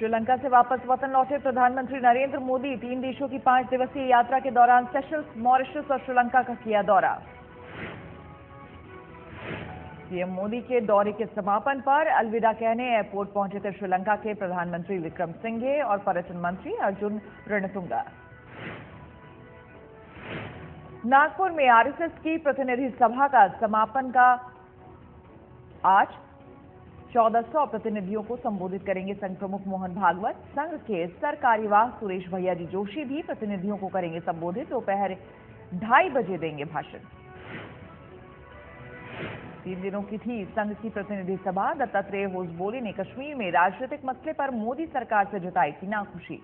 श्रीलंका से वापस वतन लौटे प्रधानमंत्री नरेंद्र मोदी 3 देशों की 5 दिवसीय यात्रा के दौरान सेशल्स, मॉरिशस और श्रीलंका का किया दौरा। पीएम मोदी के दौरे के समापन पर अलविदा कहने एयरपोर्ट पहुंचे थे श्रीलंका के प्रधानमंत्री विक्रमसिंघे और पर्यटन मंत्री अर्जुन रणतुंगा। नागपुर में आरएसएस की प्रतिनिधि सभा का समापन का आज 1400 प्रतिनिधियों को संबोधित करेंगे संघ प्रमुख मोहन भागवत। संघ के सरकार्यवाह सुरेश भैयाजी जोशी भी प्रतिनिधियों को करेंगे संबोधित। दोपहर 2:30 बजे देंगे भाषण। 3 दिनों की थी संघ की प्रतिनिधि सभा। दत्तात्रेय होसबोले ने कश्मीर में राजनीतिक मसले पर मोदी सरकार से जताई थी नाखुशी।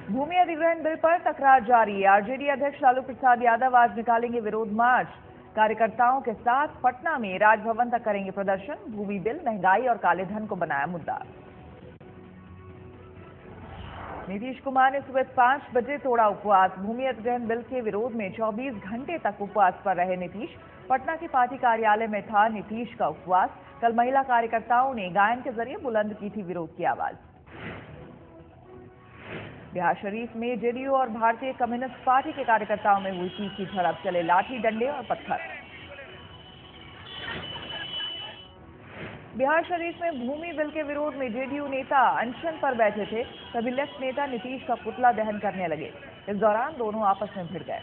भूमि अधिग्रहण बिल पर तकरार जारी। आरजेडी अध्यक्ष लालू प्रसाद यादव आज निकालेंगे विरोध मार्च। कार्यकर्ताओं के साथ पटना में राजभवन तक करेंगे प्रदर्शन। भूमि बिल, महंगाई और काले धन को बनाया मुद्दा। नीतीश कुमार ने सुबह 5 बजे तोड़ा उपवास। भूमि अधिग्रहण बिल के विरोध में 24 घंटे तक उपवास पर रहे नीतीश। पटना के पार्टी कार्यालय में था नीतीश का उपवास। कल महिला कार्यकर्ताओं ने गायन के जरिए बुलंद की थी विरोध की आवाज। बिहार शरीफ में जेडीयू और भारतीय कम्युनिस्ट पार्टी के कार्यकर्ताओं में हुई तीखी झड़प। चले लाठी, डंडे और पत्थर। बिहार शरीफ में भूमि बिल के विरोध में जेडीयू नेता अनशन पर बैठे थे, तभी लेफ्ट नेता नीतीश का पुतला दहन करने लगे। इस दौरान दोनों आपस में भिड़ गए।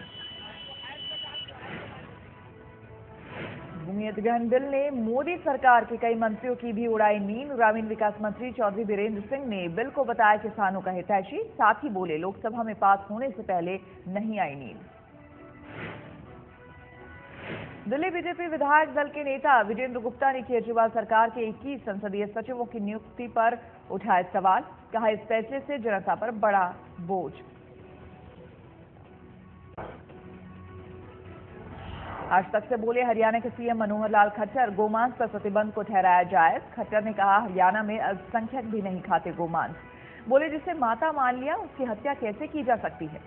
भूमि अधिग्रहण बिल ने मोदी सरकार के कई मंत्रियों की भी उड़ाई नींद। ग्रामीण विकास मंत्री चौधरी बीरेंद्र सिंह ने बिल को बताया किसानों का हितैषी। साथ ही बोले लोकसभा में पास होने से पहले नहीं आई नींद। दिल्ली बीजेपी विधायक दल के नेता विजेंद्र गुप्ता ने केजरीवाल सरकार के 21 संसदीय सचिवों की नियुक्ति पर उठाए सवाल। कहा इस फैसले से जनता पर बड़ा बोझ। आज तक से बोले हरियाणा के सीएम मनोहर लाल खट्टर। गोमांस पर प्रतिबंध को ठहराया जायज। खट्टर ने कहा हरियाणा में अल्पसंख्यक भी नहीं खाते गोमांस। बोले जिसे माता मान लिया उसकी हत्या कैसे की जा सकती है।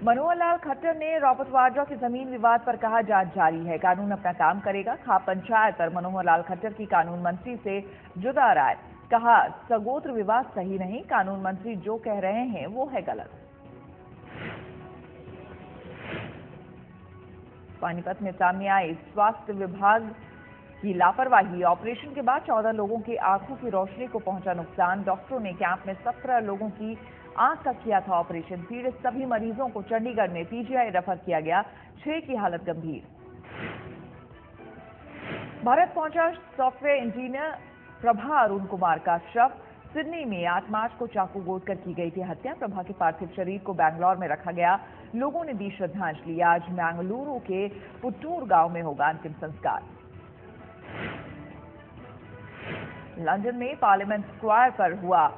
मनोहर लाल खट्टर ने रॉबर्ट वाड्रा की जमीन विवाद पर कहा जांच जारी है, कानून अपना काम करेगा। खाप पंचायत पर मनोहर लाल खट्टर की कानून मंत्री से जुदा राय। कहा सगोत्र विवाद सही नहीं, कानून मंत्री जो कह रहे हैं वो है गलत। पानीपत में सामने आई स्वास्थ्य विभाग की लापरवाही। ऑपरेशन के बाद 14 लोगों की आंखों की रोशनी को पहुंचा नुकसान। डॉक्टरों ने कैंप में 17 लोगों की आंख का किया था ऑपरेशन। पीड़ित सभी मरीजों को चंडीगढ़ में पीजीआई रेफर किया गया। 6 की हालत गंभीर। भारत पहुंचा सॉफ्टवेयर इंजीनियर प्रभा अरुण कुमार का शव। सिडनी में 8 मार्च को चाकू गोदकर की गई थी हत्या। प्रभा के पार्थिव शरीर को बैंगलोर में रखा गया। लोगों ने दी श्रद्धांजलि। आज मैंगलुरु के पुट्टूर गांव में होगा अंतिम संस्कार। लंदन में पार्लियामेंट स्क्वायर पर हुआ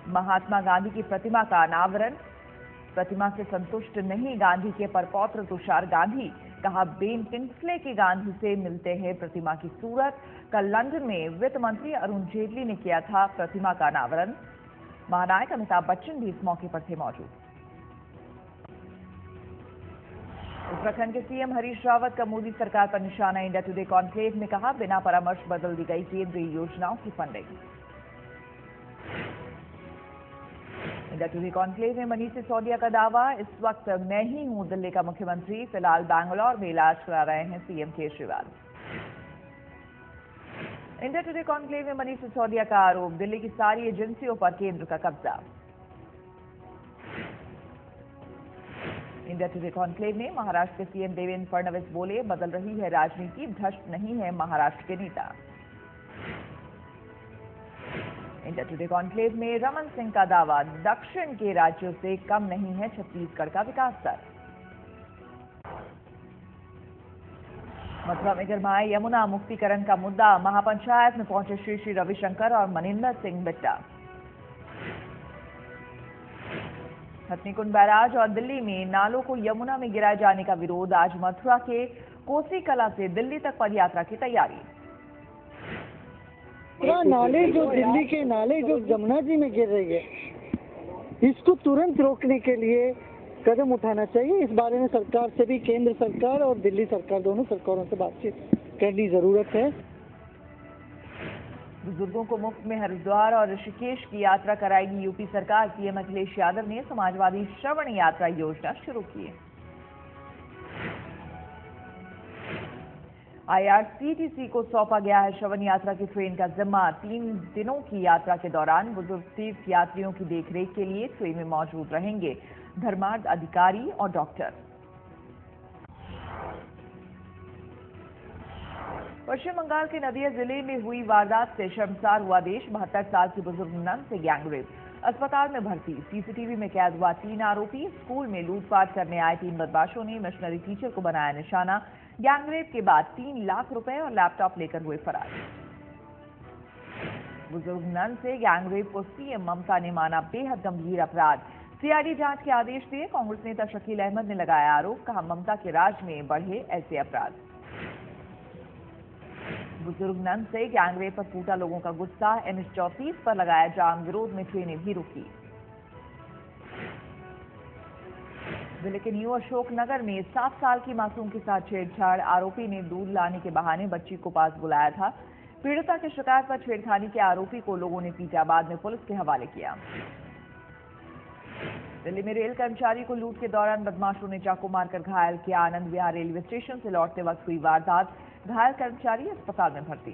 महात्मा गांधी की प्रतिमा का अनावरण। प्रतिमा से संतुष्ट नहीं गांधी के परपौत्र तुषार गांधी। कहा बेन किंग्सले के गांधी से मिलते हैं प्रतिमा की सूरत। कल लंदन में वित्त मंत्री अरुण जेटली ने किया था प्रतिमा का अनावरण। महानायक अमिताभ बच्चन भी इस मौके पर थे मौजूद। उत्तराखंड के सीएम हरीश रावत का मोदी सरकार पर निशाना। इंडिया टुडे कॉन्क्लेव में कहा बिना परामर्श बदल दी गई केंद्रीय योजनाओं की फंडिंग। इंडिया टुडे कॉन्क्लेव में मनीष सिसोदिया का दावा। इस वक्त मैं ही हूं दिल्ली का मुख्यमंत्री। फिलहाल बैंगलोर में इलाज करा रहे हैं CM Kejriwal. India today conclave में मनीष सिसोदिया का आरोप। दिल्ली की सारी एजेंसियों पर केंद्र का कब्जा। इंडिया टुडे कॉन्क्लेव में महाराष्ट्र के सीएम देवेंद्र फडणवीस बोले बदल रही है राजनीति, भ्रष्ट नहीं है महाराष्ट्र के नेता। इंडिया टुडे कॉन्क्लेव में रमन सिंह का दावा। दक्षिण के राज्यों से कम नहीं है छत्तीसगढ़ का विकास दर। मथुरा में गरमाए यमुना मुक्तिकरण का मुद्दा। महापंचायत में पहुंचे श्री श्री रविशंकर और मनिंदर सिंह बिट्टा। हथनीकुंड बैराज और दिल्ली में नालों को यमुना में गिराए जाने का विरोध। आज मथुरा के कोसी कला से दिल्ली तक पदयात्रा की तैयारी। नाले जो दिल्ली के नाले जो यमुना जी में गिर रही है, इसको तुरंत रोकने के लिए कदम उठाना चाहिए। इस बारे में सरकार से भी, केंद्र सरकार और दिल्ली सरकार दोनों सरकारों से बातचीत करनी जरूरत है। बुजुर्गों को मुफ्त में हरिद्वार और ऋषिकेश की यात्रा कराएगी यूपी सरकार। सीएम अखिलेश यादव ने समाजवादी श्रवण यात्रा योजना शुरू की है। IRCTC को सौंपा गया है श्रवण यात्रा की ट्रेन का जिम्मा। 3 दिनों की यात्रा के दौरान बुजुर्ग तीर्थ यात्रियों की देखरेख के लिए ट्रेन में मौजूद रहेंगे धर्मार्थ अधिकारी और डॉक्टर। पश्चिम बंगाल के नदिया जिले में हुई वारदात से शर्मसार हुआ देश। 72 साल की बुजुर्ग नन से गैंगरेप, अस्पताल में भर्ती। सीसीटीवी में कैद हुआ 3 आरोपी। स्कूल में लूटपाट करने आए 3 बदमाशों ने मिशनरी टीचर को बनाया निशाना। गैंगरेप के बाद 3 लाख रुपए और लैपटॉप लेकर हुए फरार। बुजुर्ग नन से गैंगरेप को सीएम ममता ने माना बेहद गंभीर अपराध। सीआईडी जांच के आदेश दिए। कांग्रेस नेता शकील अहमद ने लगाया आरोप, कहा ममता के राज में बढ़े ऐसे अपराध। बुजुर्ग नन से गैंगरेप पर फूटा लोगों का गुस्सा। NH 34 पर लगाया जाम, विरोध में ट्रेनें भी रुकी। जिले के न्यू अशोकनगर में 7 साल की मासूम के साथ छेड़छाड़। आरोपी ने दूध लाने के बहाने बच्ची को पास बुलाया था। पीड़िता की शिकायत पर छेड़खानी के आरोपी को लोगों ने पीटा, बाद में पुलिस के हवाले किया। दिल्ली में रेल कर्मचारी को लूट के दौरान बदमाशों ने चाकू मारकर घायल किया। आनंद विहार रेलवे स्टेशन से लौटते वक्त हुई वारदात। घायल कर्मचारी अस्पताल में भर्ती।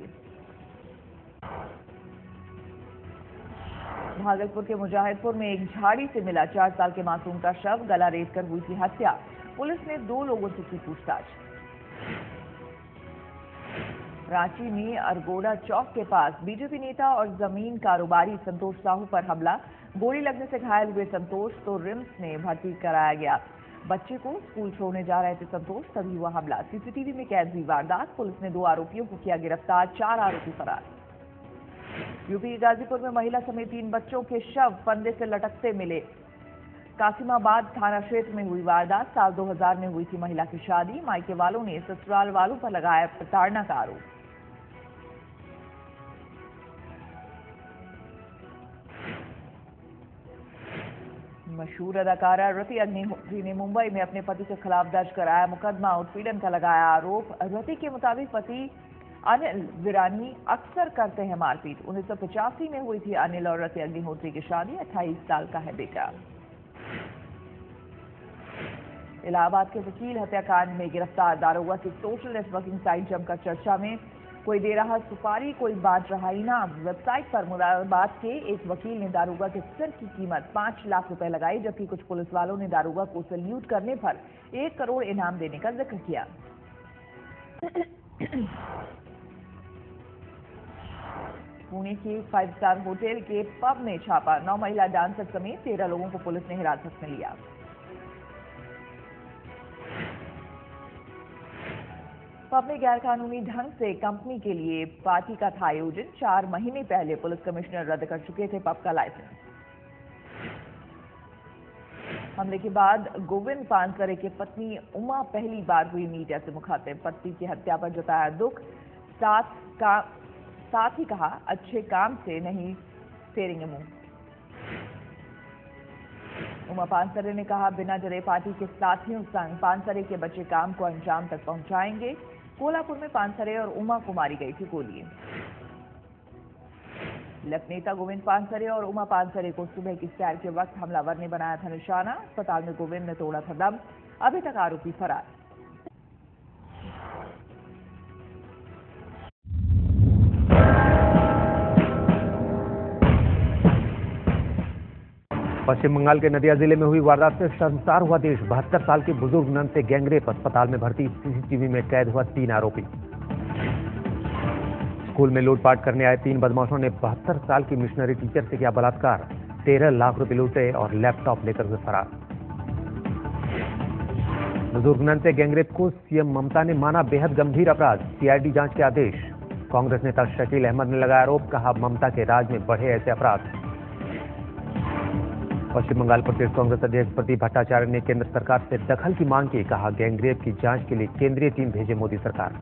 भागलपुर के मुजाहिदपुर में एक झाड़ी से मिला 4 साल के मासूम का शव। गला रेत कर हुई थी हत्या। पुलिस ने 2 लोगों से की पूछताछ। रांची में अरगोड़ा चौक के पास बीजेपी नेता और जमीन कारोबारी संतोष साहू पर हमला। गोली लगने से घायल हुए संतोष तो रिम्स में भर्ती कराया गया। बच्चे को स्कूल छोड़ने जा रहे थे संतोष, तभी हुआ हमला। सीसीटीवी में कैद हुई वारदात। पुलिस ने 2 आरोपियों को किया गिरफ्तार, 4 आरोपी फरार। यूपी गाजीपुर में महिला समेत 3 बच्चों के शव फंदे से लटकते मिले। कासिमाबाद थाना क्षेत्र में हुई वारदात। साल 2000 में हुई थी महिला की शादी। मायके वालों ने ससुराल वालों पर लगाया प्रताड़ना का आरोप। मशहूर अदाकारा रति अग्निहोत्री ने मुंबई में अपने पति के खिलाफ दर्ज कराया मुकदमा। उत्पीड़न का लगाया आरोप। रति के मुताबिक पति अनिल विरानी अक्सर करते हैं मारपीट। 1985 में हुई थी अनिल और रति अग्निहोत्री की शादी। 28 साल का है बेटा। इलाहाबाद के वकील हत्याकांड में गिरफ्तार। दारोगा की सोशल नेटवर्किंग साइट जमकर चर्चा में। कोई दे रहा सुपारी, कोई बांट रहा इनाम। वेबसाइट पर मुरादाबाद के एक वकील ने दारोगा के सिर की कीमत 5 लाख रुपए लगाई, जबकि कुछ पुलिस वालों ने दारोगा को सैल्यूट करने पर 1 करोड़ इनाम देने का जिक्र किया। पुणे के 5 स्टार होटल के पब में छापा। 9 महिला डांसर समेत 13 लोगों को पुलिस ने हिरासत में लिया। पब में गैरकानूनी ढंग से कंपनी के लिए पार्टी का था आयोजन। 4 महीने पहले पुलिस कमिश्नर रद्द कर चुके थे पब का लाइसेंस। हमले के बाद गोविंद पानसरे की पत्नी उमा पहली बार हुई मीडिया से मुखातिब। पति की हत्या पर जताया दुख, साथ ही कहा अच्छे काम से नहीं फेरेंगे मुंह। उमा पानसरे ने कहा बिना डरे पार्टी के साथियों संग पानसरे के बच्चे काम को अंजाम तक पहुंचाएंगे। कोल्हापुर में पानसरे और उमा को मारी गई थी गोली। लेफ्ट नेता गोविंद पानसरे और उमा पानसरे को सुबह की सैर के वक्त हमलावर ने बनाया था निशाना। अस्पताल में गोविंद ने तोड़ा था दम। अभी तक आरोपी फरार। पश्चिम बंगाल के नदिया जिले में हुई वारदात से शर्मसार हुआ देश। 72 साल के बुजुर्ग नन से गैंगरेप, अस्पताल में भर्ती। सीसीटीवी में कैद हुआ 3 आरोपी। स्कूल में लूटपाट करने आए 3 बदमाशों ने 72 साल की मिशनरी टीचर से किया बलात्कार। 13 लाख रुपए लूटे और लैपटॉप लेकर हुए फरार। बुजुर्ग नन से गैंगरेप को सीएम ममता ने माना बेहद गंभीर अपराध। सीआईडी जांच के आदेश। कांग्रेस नेता शकील अहमद ने लगाया आरोप, कहा ममता के राज में बढ़े ऐसे अपराध। पश्चिम बंगाल प्रदेश कांग्रेस अध्यक्ष प्रदीप भट्टाचार्य ने केंद्र सरकार से दखल की मांग की। कहा गैंगरेप की जांच के लिए केंद्रीय टीम भेजे मोदी सरकार।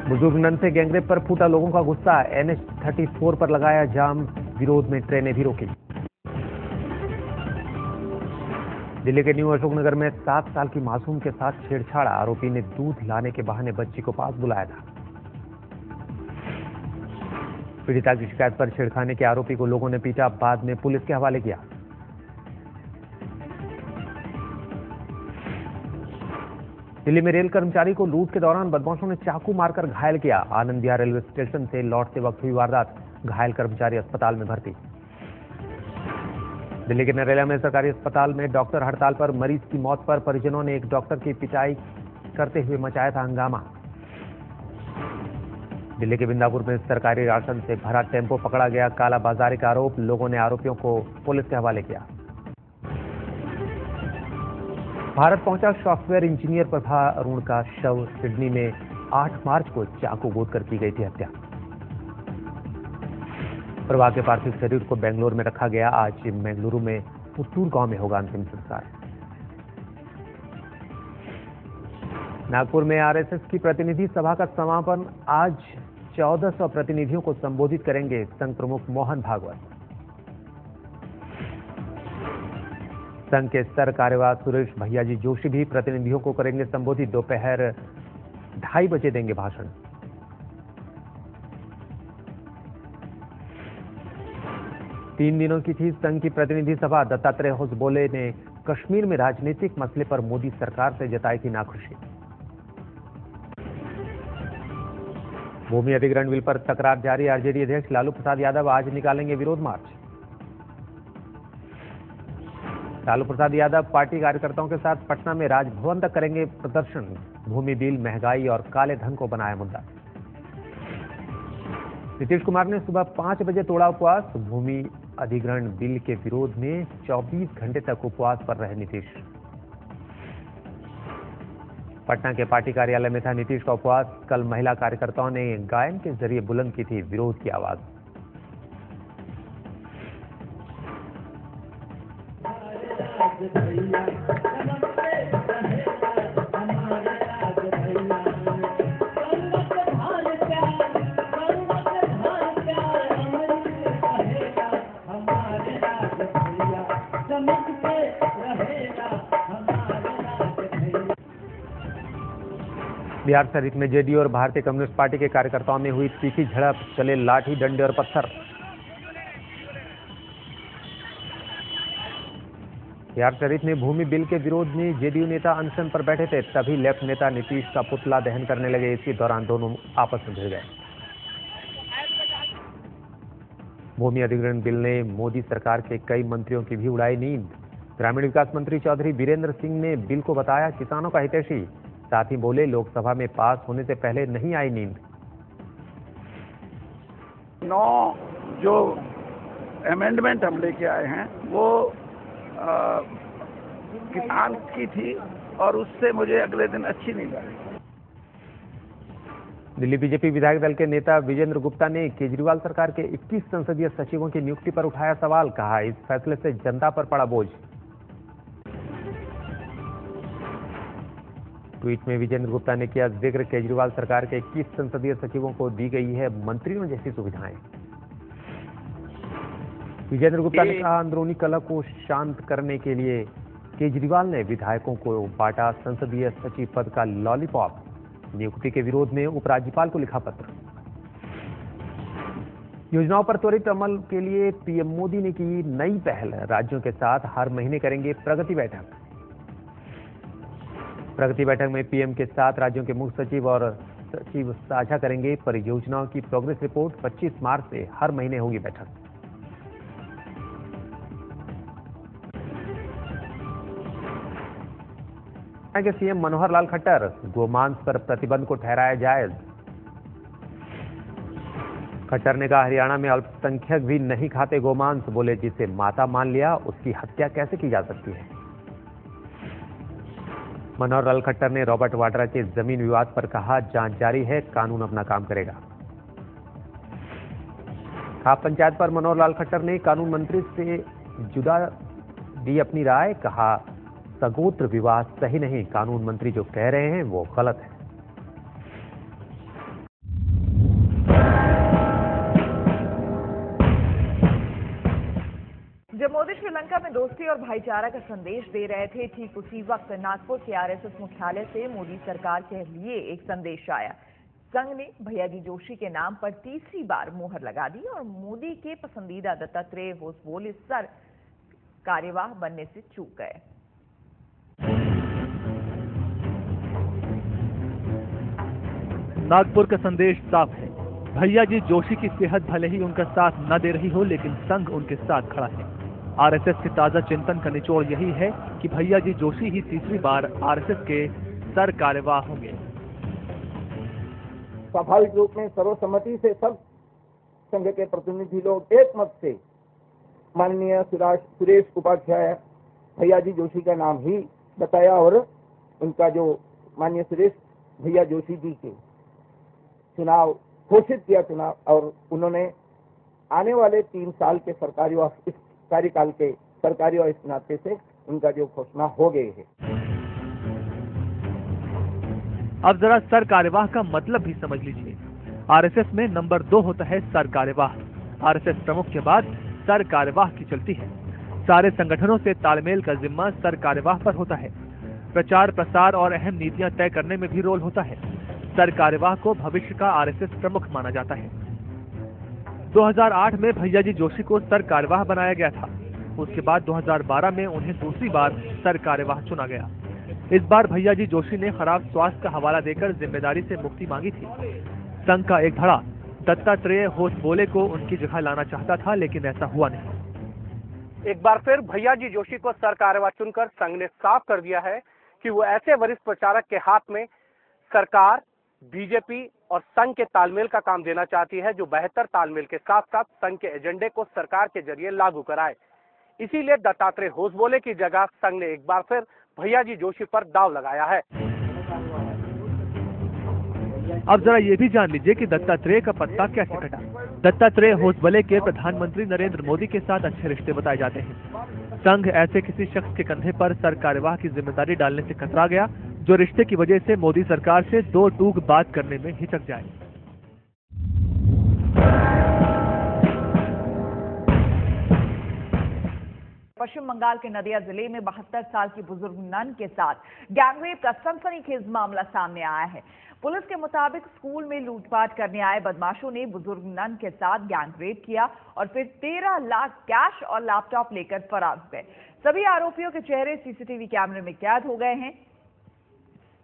बुजुर्ग नन से गैंगरेप पर फूटा लोगों का गुस्सा। NH 34 पर लगाया जाम, विरोध में ट्रेनें भी रोकी। दिल्ली के न्यू अशोकनगर में 7 साल की मासूम के साथ छेड़छाड़। आरोपी ने दूध लाने के बहाने बच्ची को पास बुलाया था। पीड़िता की शिकायत पर छेड़खानी के आरोपी को लोगों ने पीटा, बाद में पुलिस के हवाले किया। दिल्ली में रेल कर्मचारी को लूट के दौरान बदमाशों ने चाकू मारकर घायल किया। आनंद विहार रेलवे स्टेशन से लौटते वक्त हुई वारदात, घायल कर्मचारी अस्पताल में भर्ती। दिल्ली के नरेला में सरकारी अस्पताल में डॉक्टर हड़ताल पर, मरीज की मौत पर परिजनों ने एक डॉक्टर की पिटाई करते हुए मचाया था हंगामा। दिल्ली के बिंदापुर में सरकारी राशन से भरा टेम्पो पकड़ा गया, कालाबाजारी का आरोप, लोगों ने आरोपियों को पुलिस के हवाले किया। भारत पहुंचा सॉफ्टवेयर इंजीनियर प्रभा अरुण का शव, सिडनी में 8 मार्च को चाकू गोदकर की गई थी हत्या। प्रभा के पार्थिव शरीर को बेंगलुरु में रखा गया। आज बेंगलुरु में पुत्तूर गांव में होगा अंतिम संस्कार। नागपुर में आरएसएस की प्रतिनिधि सभा का समापन, आज 1400 प्रतिनिधियों को संबोधित करेंगे संघ प्रमुख मोहन भागवत। संघ के स्तर कार्यवाह सुरेश भैयाजी जोशी भी प्रतिनिधियों को करेंगे संबोधित, दोपहर 2:30 बजे देंगे भाषण। तीन दिनों की थी संघ की प्रतिनिधि सभा। दत्तात्रेय होसबोले ने कश्मीर में राजनीतिक मसले पर मोदी सरकार से जताई थी नाखुशी। भूमि अधिग्रहण बिल पर तकरार जारी, आरजेडी अध्यक्ष लालू प्रसाद यादव आज निकालेंगे विरोध मार्च। लालू प्रसाद यादव पार्टी कार्यकर्ताओं के साथ पटना में राजभवन तक करेंगे प्रदर्शन। भूमि बिल, महंगाई और काले धन को बनाया मुद्दा। नीतीश कुमार ने सुबह 5 बजे तोड़ा उपवास। भूमि अधिग्रहण बिल के विरोध में 24 घंटे तक उपवास पर रहे नीतीश। पटना के पार्टी कार्यालय में था नीतीश का उपवास। कल महिला कार्यकर्ताओं ने गायन के जरिए बुलंद की थी विरोध की आवाज। बिहार शरीफ में जेडीयू और भारतीय कम्युनिस्ट पार्टी के कार्यकर्ताओं में हुई तीखी झड़प, चले लाठी, डंडे और पत्थर। बिहार शरीफ में भूमि बिल के विरोध में जेडीयू नेता अनशन पर बैठे थे, तभी लेफ्ट नेता नीतीश का पुतला दहन करने लगे। इसी दौरान दोनों आपस में भिड़ गए। भूमि अधिग्रहण बिल ने मोदी सरकार के कई मंत्रियों की भी उड़ाई नींद। ग्रामीण विकास मंत्री चौधरी बीरेंद्र सिंह ने बिल को बताया किसानों का हितैषी, साथ ही बोले लोकसभा में पास होने से पहले नहीं आई नींद। 9 जो अमेंडमेंट हम लेके आए हैं वो किसान की थी और उससे मुझे अगले दिन अच्छी नींद आई। दिल्ली बीजेपी विधायक दल के नेता विजेंद्र गुप्ता ने केजरीवाल सरकार के 21 संसदीय सचिवों की नियुक्ति पर उठाया सवाल, कहा इस फैसले से जनता पर पड़ा बोझ। ट्वीट में विजेंद्र गुप्ता ने किया जिक्र, केजरीवाल सरकार के 21 संसदीय सचिवों को दी गई है मंत्रियों जैसी सुविधाएं। विजेंद्र गुप्ता ने कहा अंदरूनी कलह को शांत करने के लिए केजरीवाल ने विधायकों को बांटा संसदीय सचिव पद का लॉलीपॉप। नियुक्ति के विरोध में उपराज्यपाल को लिखा पत्र। योजनाओं पर त्वरित अमल के लिए पीएम मोदी ने की नई पहल, राज्यों के साथ हर महीने करेंगे प्रगति बैठक। प्रगति बैठक में पीएम के साथ राज्यों के मुख्य सचिव और सचिव साझा करेंगे परियोजनाओं की प्रोग्रेस रिपोर्ट। 25 मार्च से हर महीने होगी बैठक। के सीएम मनोहर लाल खट्टर, गोमांस पर प्रतिबंध को ठहराया जायज। खट्टर ने कहा हरियाणा में अल्पसंख्यक भी नहीं खाते गोमांस, बोले जिसे माता मान लिया उसकी हत्या कैसे की जा सकती है। मनोहर लाल खट्टर ने रॉबर्ट वाड्रा के जमीन विवाद पर कहा जांच जारी है, कानून अपना काम करेगा। खाप पंचायत पर मनोहर लाल खट्टर ने कानून मंत्री से जुदा दी अपनी राय, कहा सगोत्र विवाह सही नहीं, कानून मंत्री जो कह रहे हैं वो गलत है। जब मोदी श्रीलंका में दोस्ती और भाईचारा का संदेश दे रहे थे, ठीक उसी वक्त नागपुर के आरएसएस मुख्यालय से मोदी सरकार के लिए एक संदेश आया। संघ ने भैयाजी जोशी के नाम पर तीसरी बार मुहर लगा दी और मोदी के पसंदीदा दत्तात्रेय होसबोले सर कार्यवाह बनने से चूक गए। नागपुर का संदेश साफ है। भैयाजी जोशी की सेहत भले ही उनका साथ न दे रही हो, लेकिन संघ उनके साथ खड़ा है। आरएसएस के ताजा चिंतन का निचोड़ यही है कि भैयाजी जोशी ही तीसरी बार आरएसएस के सर कार्यवाह होंगे। स्वाभाविक रूप में सर्वसम्मति से सब संघ के प्रतिनिधि लोग एक मत से माननीय सुरेश उपाध्याय भैयाजी जोशी का नाम ही बताया और उनका जो माननीय सुरेश भैया जोशी जी के चुनाव घोषित किया चुनाव, और उन्होंने आने वाले 3 साल के सरकारी और इस कार्यकाल के सरकारी और इस नाते से उनका जो घोषणा हो गई है। अब जरा सर कार्यवाह का मतलब भी समझ लीजिए। आरएसएस में नंबर 2 होता है सर कार्यवाह। आरएसएस प्रमुख के बाद सर कार्यवाह की चलती है। सारे संगठनों से तालमेल का जिम्मा सर कार्यवाह पर होता है। प्रचार प्रसार और अहम नीतियां तय करने में भी रोल होता है। सर कार्यवाह को भविष्य का आरएसएस प्रमुख माना जाता है। 2008 में भैयाजी जोशी को सर कार्यवाह बनाया गया था। उसके बाद 2012 में उन्हें दूसरी बार सर कार्यवाह चुना गया। इस बार भैयाजी जोशी ने खराब स्वास्थ्य का हवाला देकर जिम्मेदारी से मुक्ति मांगी थी। संघ का एक धड़ा दत्तात्रेय होसबोले को उनकी जगह लाना चाहता था, लेकिन ऐसा हुआ नहीं। एक बार फिर भैयाजी जोशी को सर कार्यवाह चुनकर संघ ने साफ कर दिया है कि वो ऐसे वरिष्ठ प्रचारक के हाथ में सरकार, बीजेपी और संघ के तालमेल का काम देना चाहती है, जो बेहतर तालमेल के साथ साथ संघ के एजेंडे को सरकार के जरिए लागू कराए। इसीलिए दत्तात्रेय होसबोले की जगह संघ ने एक बार फिर भैयाजी जोशी पर दांव लगाया है। अब जरा ये भी जान लीजिए कि दत्तात्रेय का पत्ता कैसे कटा। दत्तात्रेय होसबोले के प्रधानमंत्री नरेंद्र मोदी के साथ अच्छे रिश्ते बताए जाते हैं। संघ ऐसे किसी शख्स के कंधे पर सर कार्यवाह की जिम्मेदारी डालने से कतरा गया, जो रिश्ते की वजह से मोदी सरकार से 2 टूक बात करने में हिचक जाए। पश्चिम बंगाल के नदिया जिले में 72 साल की बुजुर्ग नन के साथ गैंगरेप का सनसनीखेज मामला सामने आया है। पुलिस के मुताबिक स्कूल में लूटपाट करने आए बदमाशों ने बुजुर्ग नन के साथ गैंगरेप किया और फिर 13 लाख कैश और लैपटॉप लेकर फरार हो गए। सभी आरोपियों के चेहरे सीसीटीवी कैमरे में कैद हो गए हैं,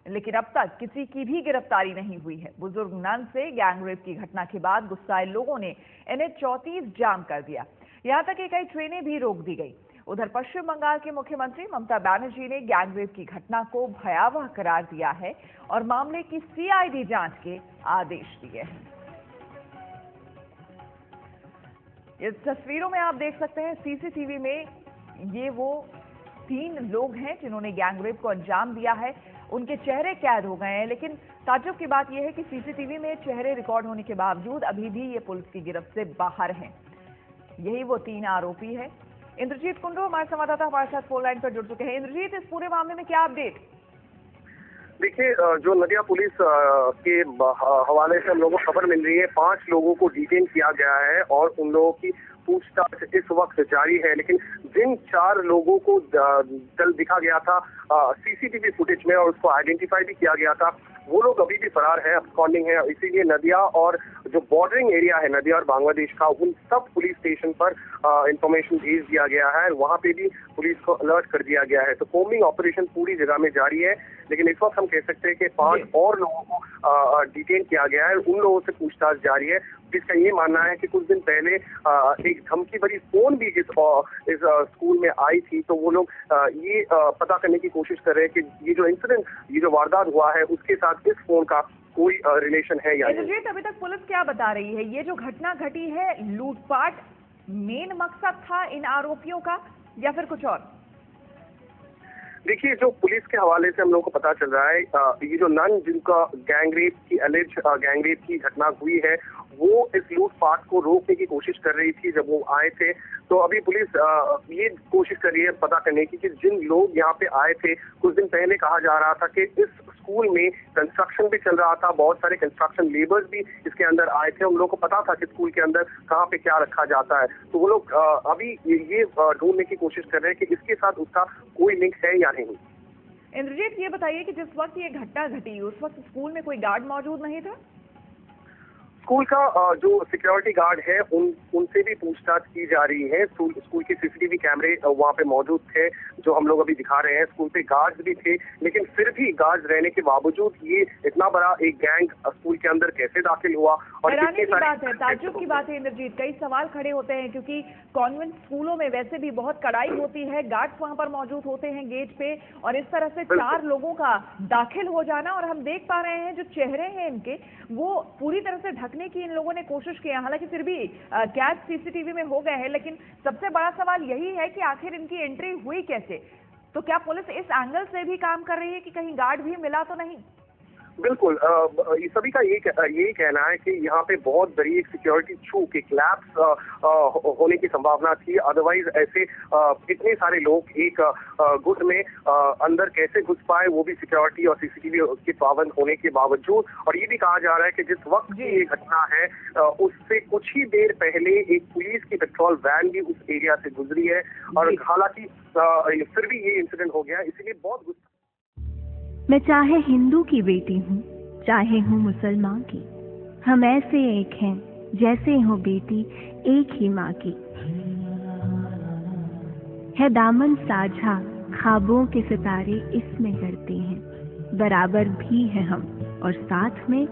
लेकिन अब तक किसी की भी गिरफ्तारी नहीं हुई है। बुजुर्ग नन से गैंगरेप की घटना के बाद गुस्साए लोगों ने NH 34 जाम कर दिया। यहां तक कि कई ट्रेनें भी रोक दी गई। उधर पश्चिम बंगाल के मुख्यमंत्री ममता बनर्जी ने गैंगरेप की घटना को भयावह करार दिया है और मामले की CID जांच के आदेश दिए हैं। इस तस्वीरों में आप देख सकते हैं सीसीटीवी में ये वो 3 लोग हैं जिन्होंने गैंगरेप को अंजाम दिया है। उनके चेहरे कैद हो गए हैं, लेकिन ताज्जुब की बात यह है कि सीसीटीवी में चेहरे रिकॉर्ड होने के बावजूद अभी भी ये पुलिस की गिरफ्त से बाहर हैं। यही वो 3 आरोपी हैं। इंद्रजीत कुंडू हमारे संवाददाता हमारे साथ फोन लाइन पर जुड़ चुके हैं। इंद्रजीत, इस पूरे मामले में क्या अपडेट? देखिए, जो नदिया पुलिस के हवाले से हम लोगों को खबर मिल रही है, 5 लोगों को डिटेन किया गया है और उन लोगों की पूछताछ इस वक्त जारी है। लेकिन जिन 4 लोगों को कल दिखा गया था सीसीटीवी फुटेज में और उसको आइडेंटिफाई भी किया गया था, वो लोग अभी भी फरार है, अब्सकॉन्डिंग है। इसीलिए नदिया और जो बॉर्डरिंग एरिया है नदिया और बांग्लादेश का, उन सब पुलिस स्टेशन पर इंफॉर्मेशन भेज दिया गया है। वहां पे भी पुलिस को अलर्ट कर दिया गया है। तो कोमिंग ऑपरेशन पूरी जगह में जारी है। लेकिन इस वक्त हम कह सकते हैं कि 5 और लोगों को डिटेन किया गया है। उन लोगों से पूछताछ जारी है। जिसका ये मानना है कि कुछ दिन पहले एक धमकी भरी फोन भी इस स्कूल में आई थी। तो वो लोग ये पता करने की कोशिश कर रहे हैं कि ये जो इंसिडेंट, ये जो वारदात हुआ है, उसके साथ इस फोन का कोई रिलेशन है या नहीं। अभी तक पुलिस क्या बता रही है? ये जो घटना घटी है, लूटपाट मेन मकसद था इन आरोपियों का या फिर कुछ और? देखिए, जो पुलिस के हवाले से हम लोगों को पता चल रहा है, ये जो नन जिनका गैंगरेप की घटना हुई है, वो इस लूटपाट को रोकने की कोशिश कर रही थी जब वो आए थे। तो अभी पुलिस ये कोशिश कर रही है पता करने की कि जिन लोग यहाँ पे आए थे, कुछ दिन पहले कहा जा रहा था कि इस स्कूल में कंस्ट्रक्शन भी चल रहा था, बहुत सारे कंस्ट्रक्शन लेबर्स भी इसके अंदर आए थे। उन लोगों को पता था कि स्कूल के अंदर कहाँ पे क्या रखा जाता है। तो वो लोग अभी ये ढूंढने की कोशिश कर रहे हैं कि इसके साथ उसका कोई लिंक है या नहीं। इंद्रजीत, ये बताइए कि जिस वक्त ये घटना घटी उस वक्त स्कूल में कोई गार्ड मौजूद नहीं था? स्कूल का जो सिक्योरिटी गार्ड है उनसे भी पूछताछ की जा रही है। स्कूल के सीसीटीवी कैमरे वहां पे मौजूद थे जो हम लोग अभी दिखा रहे हैं। स्कूल पे गार्ड्स भी थे, लेकिन फिर भी गार्ड्स रहने के बावजूद ये इतना बड़ा एक गैंग स्कूल के अंदर कैसे दाखिल हुआ? और हैरानी की बात है, ताज्जुब की बात है इंद्रजीत। कई सवाल खड़े होते हैं क्योंकि कॉन्वेंट स्कूलों में वैसे भी बहुत कड़ाई होती है, गार्ड्स वहां पर मौजूद होते हैं गेट पे, और इस तरह से 4 लोगों का दाखिल हो जाना, और हम देख पा रहे हैं जो चेहरे हैं इनके वो पूरी तरह से ढकने की इन लोगों ने कोशिश की है। हालांकि फिर भी कैच सीसीटीवी में हो गए हैं, लेकिन सबसे बड़ा सवाल यही है कि आखिर इनकी एंट्री हुई कैसे? तो क्या पुलिस इस एंगल से भी काम कर रही है कि कहीं गार्ड भी मिला तो नहीं? बिल्कुल, सभी का यही कहना है कि यहाँ पे बहुत बड़ी एक सिक्योरिटी चूक, एक लैप्स होने की संभावना थी। अदरवाइज ऐसे इतने सारे लोग एक गुट में अंदर कैसे घुस पाए, वो भी सिक्योरिटी और सीसीटीवी के पाबंद होने के बावजूद। और ये भी कहा जा रहा है कि जिस वक्त की ये घटना है उससे कुछ ही देर पहले एक पुलिस की पेट्रोल वैन भी उस एरिया से गुजरी है, और हालांकि फिर भी ये इंसिडेंट हो गया, इसीलिए बहुत गुस्सा। मैं चाहे हिंदू की बेटी हूँ, चाहे हूँ मुसलमान की, हम ऐसे एक हैं जैसे हो बेटी एक ही माँ की। है दामन साझा, ख्वाबों के सितारे इसमें करते हैं, बराबर भी है हम और साथ में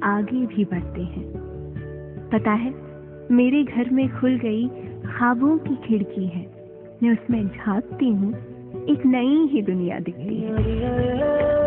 आगे भी बढ़ते हैं। पता है, मेरे घर में खुल गई ख्वाबों की खिड़की है, मैं उसमें झांकती हूँ, एक नई ही दुनिया दिखती है।